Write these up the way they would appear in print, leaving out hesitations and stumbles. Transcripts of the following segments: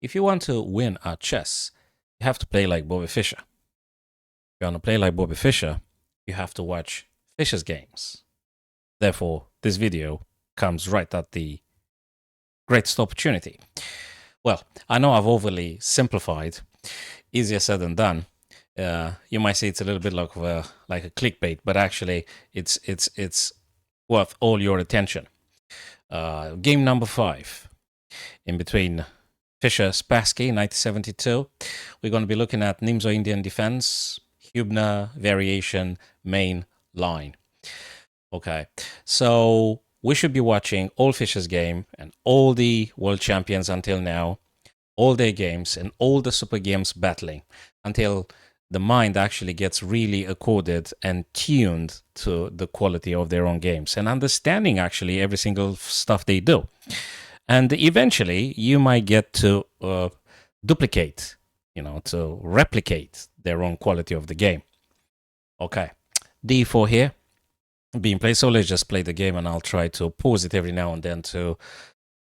if you want to win at chess, you have to play like Bobby Fischer. If you want to play like Bobby Fischer, you have to watch Fischer's games. Therefore, this video comes right at the greatest opportunity. Well, I know I've overly simplified, easier said than done. You might say it's a little bit like a clickbait, but actually it's worth all your attention. Game number 5, in between Fischer Spassky, 1972. We're going to be looking at Nimzo Indian defense, Hübner variation, main line. Okay, so we should be watching all Fischer's game and all the world champions until now, all their games and all the super games battling until the mind actually gets really accorded and tuned to the quality of their own games and understanding actually every single stuff they do. And eventually you might get to duplicate, to replicate their own quality of the game. Okay, d4 here being played. So let's just play the game and I'll try to pause it every now and then to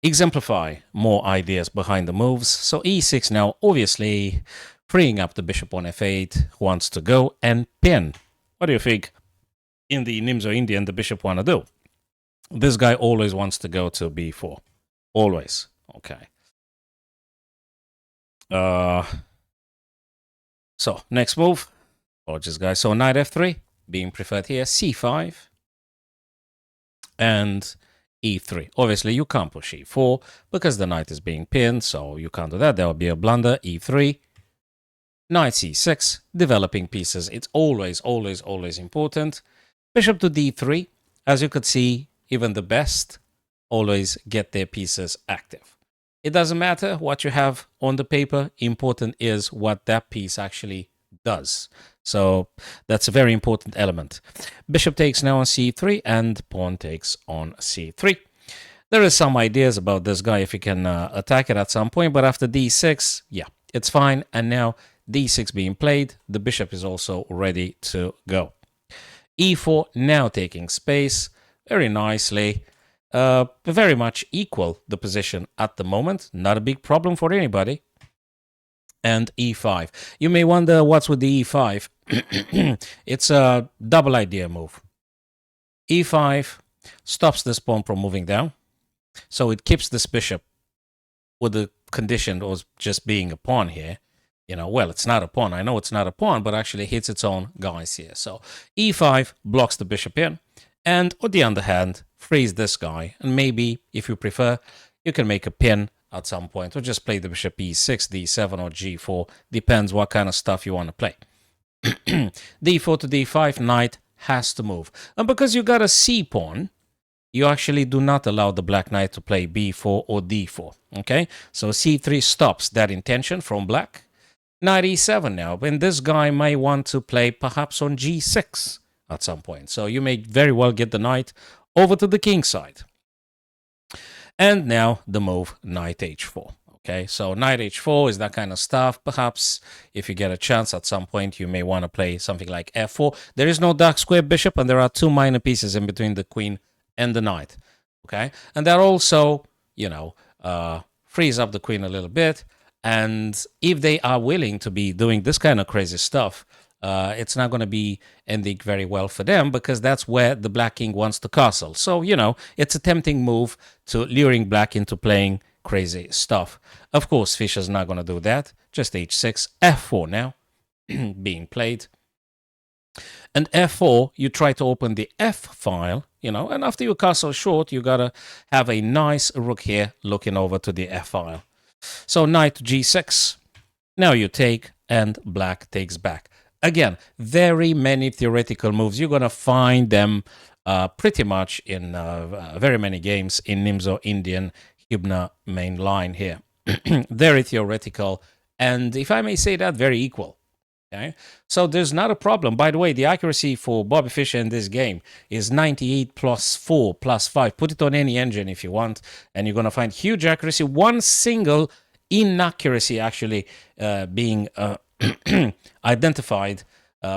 exemplify more ideas behind the moves. So e6 now, obviously freeing up the bishop on f8, wants to go and pin. What do you think in the Nimzo Indian the bishop want to do? This guy always wants to go to b4. Always. Okay. So next move. Gorgeous guy. So knight f3 being preferred here. c5 and e3. Obviously you can't push e4 because the knight is being pinned, so you can't do that. There will be a blunder. e3. Knight c6, developing pieces. It's always important. Bishop to d3. As you could see, even the best always get their pieces active. It doesn't matter what you have on the paper. Important is what that piece actually does. So that's a very important element. Bishop takes now on c3 and pawn takes on c3. There is some ideas about this guy if he can attack it at some point, but after d6, yeah, it's fine. And now d6 being played, the bishop is also ready to go. e4 now taking space very nicely. Very much equal the position at the moment. Not a big problem for anybody. And e5. You may wonder what's with the e5. It's a double idea move. e5 stops this pawn from moving down. So it keeps this bishop with the condition of just being a pawn here. Well, it's not a pawn. I know it's not a pawn, but actually hits its own guys here. So e5 blocks the bishop in. And on the other hand, frees this guy. And maybe, if you prefer, you can make a pin at some point. Or just play the bishop e6, d7, or g4. Depends what kind of stuff you want to play. d4 to d5, knight has to move. And because you got a c pawn, you actually do not allow the black knight to play b4 or d4. Okay? So c3 stops that intention from black. Knight e7 now. And this guy might want to play perhaps on g6 at some point. So you may very well get the knight over to the king side. And now the move knight h4. Okay, so knight h4 is that kind of stuff. Perhaps if you get a chance at some point, you may want to play something like f4. There is no dark square bishop, and there are two minor pieces in between the queen and the knight. Okay, and that also, frees up the queen a little bit. And if they are willing to be doing this kind of crazy stuff, it's not going to be ending very well for them because that's where the black king wants to castle. So, it's a tempting move to luring black into playing crazy stuff. Of course, Fischer's not going to do that. Just h6, f4 now being played. And f4, you try to open the f file, and after you castle short, you got to have a nice rook here looking over to the f file. So knight to g6. Now you take and black takes back. Again, very many theoretical moves. You're going to find them pretty much in very many games in Nimzo Indian Hübner main line here. Very theoretical, and if I may say that, very equal. Okay, so there's not a problem. By the way, the accuracy for Bobby Fischer in this game is 98 plus 4 plus 5. Put it on any engine if you want, and you're going to find huge accuracy. One single inaccuracy actually being identified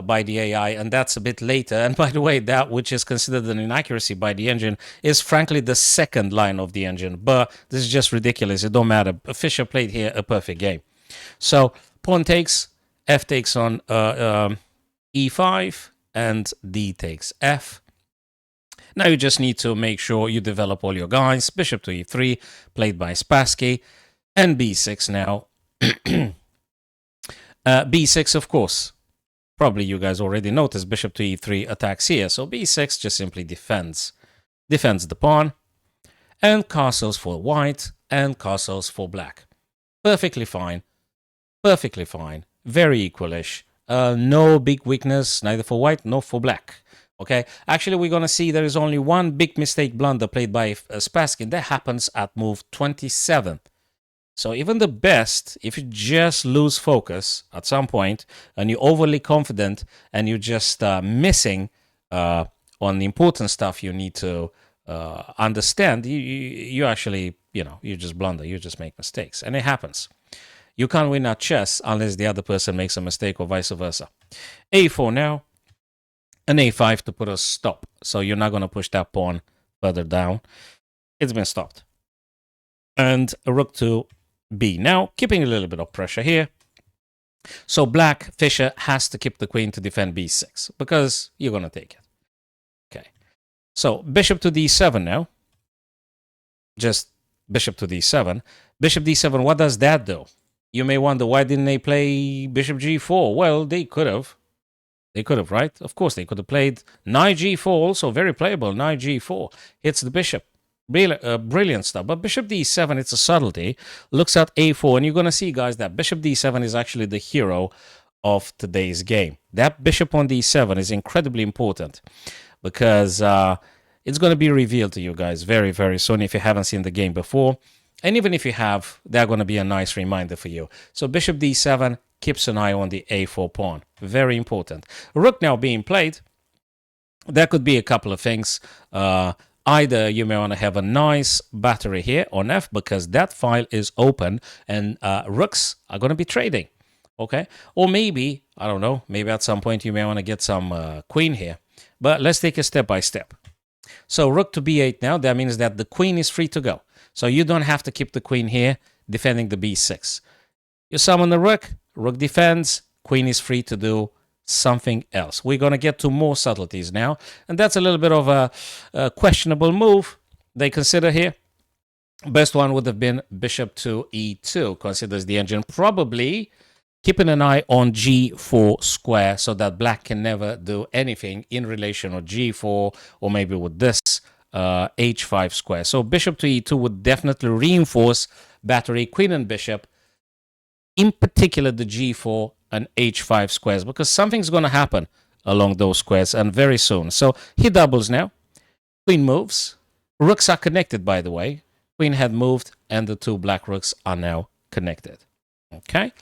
by the AI, and that's a bit later. And by the way, that which is considered an inaccuracy by the engine is frankly the second line of the engine. But this is just ridiculous. It don't matter. Fischer played here a perfect game. So pawn takes, f takes on e5, and d takes f. Now you just need to make sure you develop all your guys. Bishop to e3, played by Spassky, and b6 now. b6, of course. Probably you guys already noticed bishop to e3 attacks here. So b6 just simply defends the pawn, and castles for white and castles for black. Perfectly fine. Perfectly fine. Very equalish. No big weakness, neither for white nor for black. Okay, actually we're going to see there is only one big mistake blunder played by Spassky. That happens at move 27. So even the best, if you just lose focus at some point and you're overly confident and you're just missing on the important stuff you need to understand, you actually, you just blunder, you just make mistakes. And it happens. You can't win at chess unless the other person makes a mistake or vice versa. a4 now, and a5 to put a stop. So you're not going to push that pawn further down. It's been stopped. And a rook to b. Now, keeping a little bit of pressure here. So black, Fischer, has to keep the queen to defend b6 because you're going to take it. Okay. So bishop to d7 now. Just bishop to d7. Bishop d7, what does that do? You may wonder, why didn't they play bishop g4? Well, they could have. They could have, right? Of course, they could have played knight g4, also very playable. Knight g4 hits the bishop. Brilliant stuff. But bishop d7, it's a subtlety. Looks at a4, and you're going to see, guys, that bishop d7 is actually the hero of today's game. That bishop on d7 is incredibly important because it's going to be revealed to you guys very, very soon if you haven't seen the game before. And even if you have, they're going to be a nice reminder for you. So bishop d7 keeps an eye on the a4 pawn. Very important. Rook now being played. There could be a couple of things. Either you may want to have a nice battery here on f because that file is open and rooks are going to be trading. Okay. Or maybe, I don't know, maybe at some point you may want to get some queen here. But let's take it step by step. So rook to b8 now. That means that the queen is free to go. So you don't have to keep the queen here defending the b6. You summon the rook, rook defends, queen is free to do something else. We're going to get to more subtleties now, and that's a little bit of a questionable move they consider here. Best one would have been bishop to e2, considers the engine, probably keeping an eye on g4 square so that black can never do anything in relation to g4 or maybe with this h5 square. So bishop to e2 would definitely reinforce battery, queen and bishop, in particular the g4 and h5 squares, because something's going to happen along those squares and very soon. So he doubles now. Queen moves. Rooks are connected, by the way. Queen had moved and the two black rooks are now connected. Okay.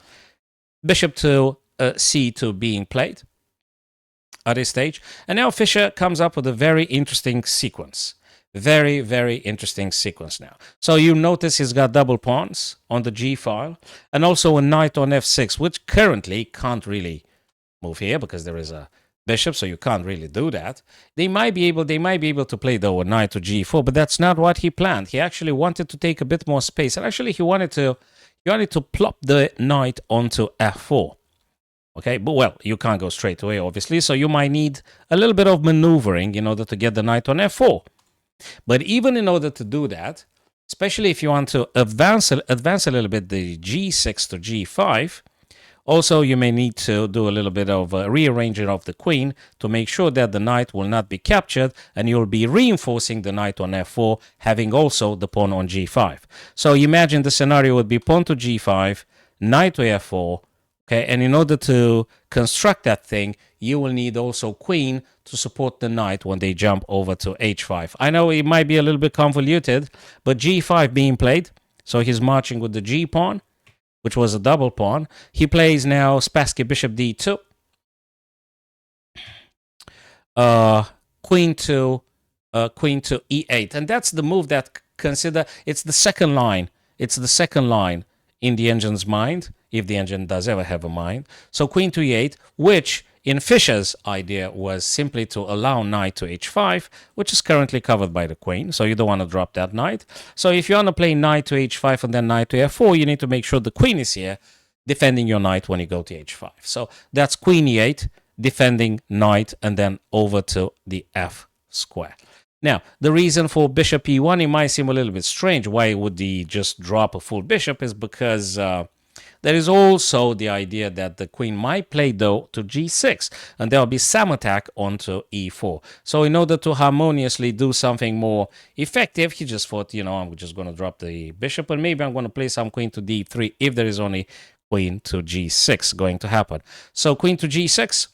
Bishop to c2 being played at this stage. And now Fischer comes up with a very interesting sequence. Very, very interesting sequence now. So you notice he's got double pawns on the g file and also a knight on f6, which currently can't really move here because there is a bishop, so you can't really do that. They might be able to play though a knight to g4, but that's not what he planned. He actually wanted to take a bit more space, and actually he wanted to plop the knight onto f4. Okay, but well, you can't go straight away, obviously, so you might need a little bit of maneuvering in order to get the knight on f4. But even in order to do that, especially if you want to advance a little bit the g6 to g5, also you may need to do a little bit of rearranging of the queen to make sure that the knight will not be captured, and you'll be reinforcing the knight on f4, having also the pawn on g5. So imagine the scenario would be pawn to g5, knight to f4, okay, and in order to construct that thing, you will need also queen to support the knight when they jump over to h5. I know it might be a little bit convoluted, but g5 being played, so he's marching with the g pawn, which was a double pawn. He plays now Spassky bishop d2, queen to e8, and that's the move that it's the second line. It's the second line in the engine's mind, if the engine does ever have a mind. So queen to e8, which In Fischer's idea was simply to allow knight to h5, which is currently covered by the queen, so you don't want to drop that knight. So if you want to play knight to h5 and then knight to f4, you need to make sure the queen is here, defending your knight when you go to h5. So that's queen e8, defending knight, and then over to the f square. Now, the reason for bishop e1, it might seem a little bit strange. Why would he just drop a full bishop? Is because there is also the idea that the queen might play, though, to g6, and there will be some attack onto e4. So in order to harmoniously do something more effective, he just thought, I'm just going to drop the bishop, and maybe I'm going to play some queen to d3 if there is only queen to g6 going to happen. So queen to g6,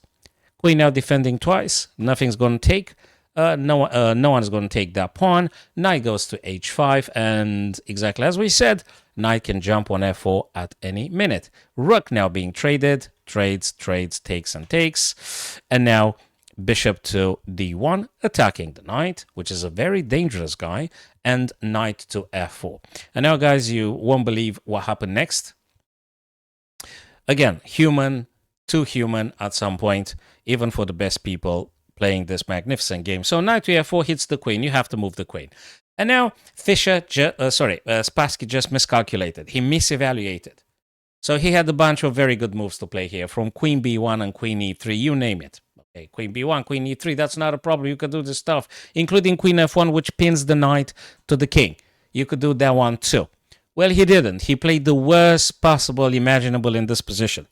queen now defending twice, nothing's going to take. No one is going to take that pawn. Knight goes to h5, and exactly as we said, knight can jump on f4 at any minute. Rook now being traded, trades, takes and takes, and now bishop to d1, attacking the knight, which is a very dangerous guy, and knight to f4. And now, guys, you won't believe what happened next. Again, too human at some point, even for the best people playing this magnificent game. So knight to f4 hits the queen. You have to move the queen. And now Spassky just miscalculated. He misevaluated. So he had a bunch of very good moves to play here, from queen b1 and queen e3, you name it. Okay, queen b1, queen e3, that's not a problem. You could do this stuff, including queen f1, which pins the knight to the king. You could do that one too. Well, he didn't. He played the worst possible imaginable in this position.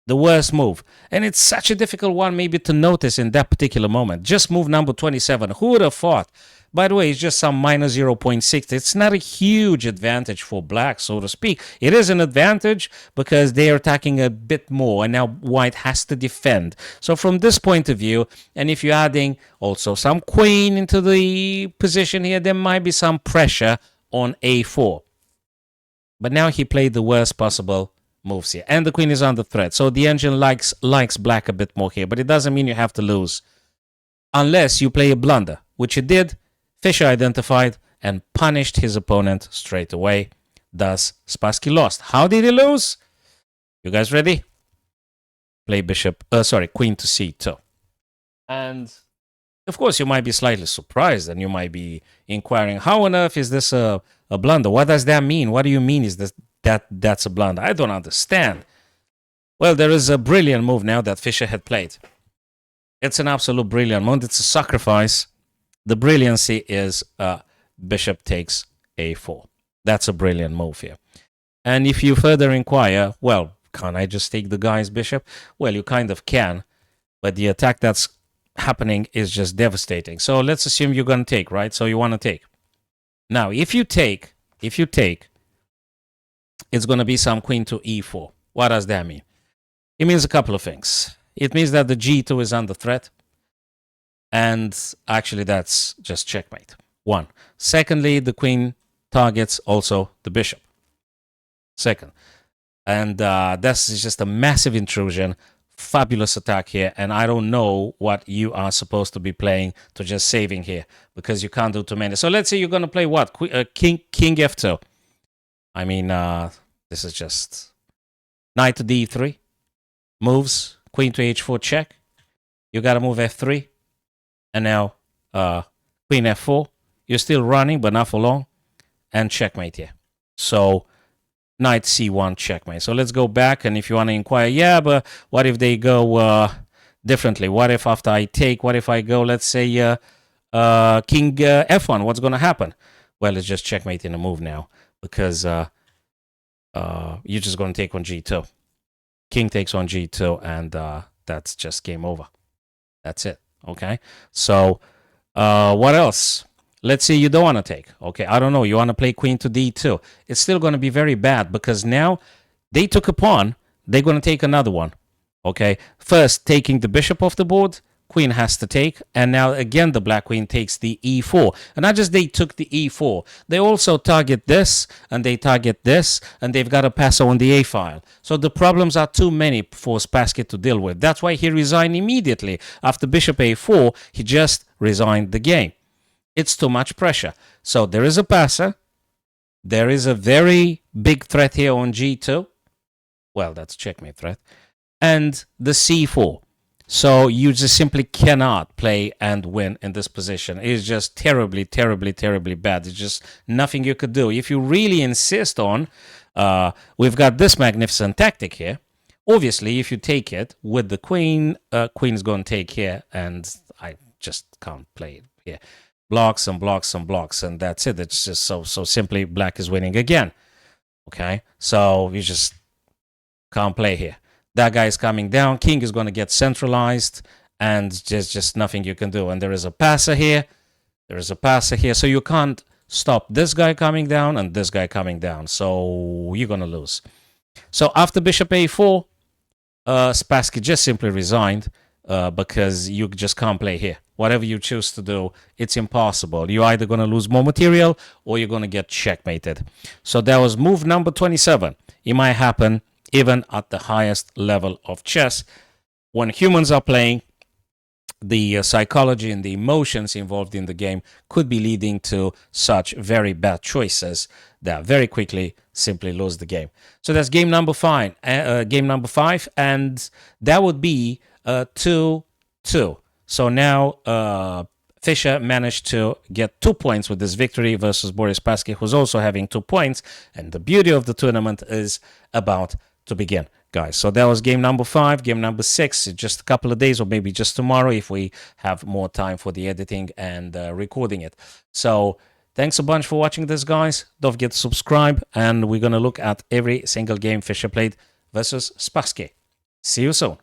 The worst move. And it's such a difficult one maybe to notice in that particular moment. Just move number 27. Who would have thought? By the way, it's just some minus 0.6. It's not a huge advantage for black, so to speak. It is an advantage because they are attacking a bit more, and now white has to defend. So from this point of view, and if you're adding also some queen into the position here, there might be some pressure on a4. But now he played the worst possible moves here, and the queen is under threat. So the engine likes black a bit more here, but it doesn't mean you have to lose unless you play a blunder, which he did. Fischer identified and punished his opponent straight away. Thus, Spassky lost. How did he lose? You guys ready? Play queen to c2. And of course, you might be slightly surprised, and you might be inquiring, how on earth is this a blunder? What does that mean? What do you mean is this that's a blunder? I don't understand. Well, there is a brilliant move now that Fischer had played. It's an absolute brilliant move. It's a sacrifice. The brilliancy is bishop takes a4. That's a brilliant move here. And if you further inquire, well, can't I just take the guy's bishop? Well, you kind of can, but the attack that's happening is just devastating. So let's assume you're going to take, right? So you want to take. Now, if you take, it's going to be some queen to e4. What does that mean? It means a couple of things. It means that the g2 is under threat. And actually, that's just checkmate. One. Secondly, the queen targets also the bishop. Second. And this is just a massive intrusion. Fabulous attack here. And I don't know what you are supposed to be playing to just saving here, because you can't do too many. So let's say you're going to play what? King f2. I mean, this is just knight to d3. Moves. Queen to h4 check. You got to move f3. And now queen f4. You're still running, but not for long. And checkmate here. So knight c1 checkmate. So let's go back. And if you want to inquire, yeah, but what if they go differently? What if after I take, what if I go, let's say, king f1? What's going to happen? Well, it's just checkmate in a move now, because you're just going to take on g2. King takes on g2, and that's just game over. That's it. Okay, so what else? Let's say you don't want to take. Okay, I don't know. You want to play queen to d2. It's still going to be very bad, because now they took a pawn. They're going to take another one. Okay, first taking the bishop off the board. Queen has to take, and now again the black queen takes the e4. And not just they took the e4, they also target this, and they target this, and they've got to pass on the a file. So the problems are too many for Spassky to deal with. That's why he resigned immediately. After bishop a4, he just resigned the game. It's too much pressure. So there is a passer. There is a very big threat here on g2. Well, that's checkmate threat. And the c4. So you just simply cannot play and win in this position. It's just terribly, terribly, terribly bad. It's just nothing you could do. If you really insist on, we've got this magnificent tactic here. Obviously, if you take it with the queen, queen's going to take here, and I just can't play it here. Blocks and blocks and blocks, and that's it. It's just so simply black is winning again. Okay, so you just can't play here. That guy is coming down. King is going to get centralized, and just nothing you can do. And there is a passer here. There is a passer here. So you can't stop this guy coming down and this guy coming down. So you're going to lose. So after bishop a4, Spassky just simply resigned because you just can't play here. Whatever you choose to do, it's impossible. You're either going to lose more material or you're going to get checkmated. So that was move number 27. It might happen even at the highest level of chess. When humans are playing, the psychology and the emotions involved in the game could be leading to such very bad choices that very quickly simply lose the game. So that's game number 5, and that would be 2-2. So now Fischer managed to get 2 points with this victory versus Boris Spassky, who's also having 2 points. And the beauty of the tournament is about to begin, guys. So that was game number 5. Game number 6, just a couple of days, or maybe just tomorrow if we have more time for the editing and recording it. So thanks a bunch for watching this, guys. Don't forget to subscribe, and we're going to look at every single game Fischer played versus Spassky. See you soon.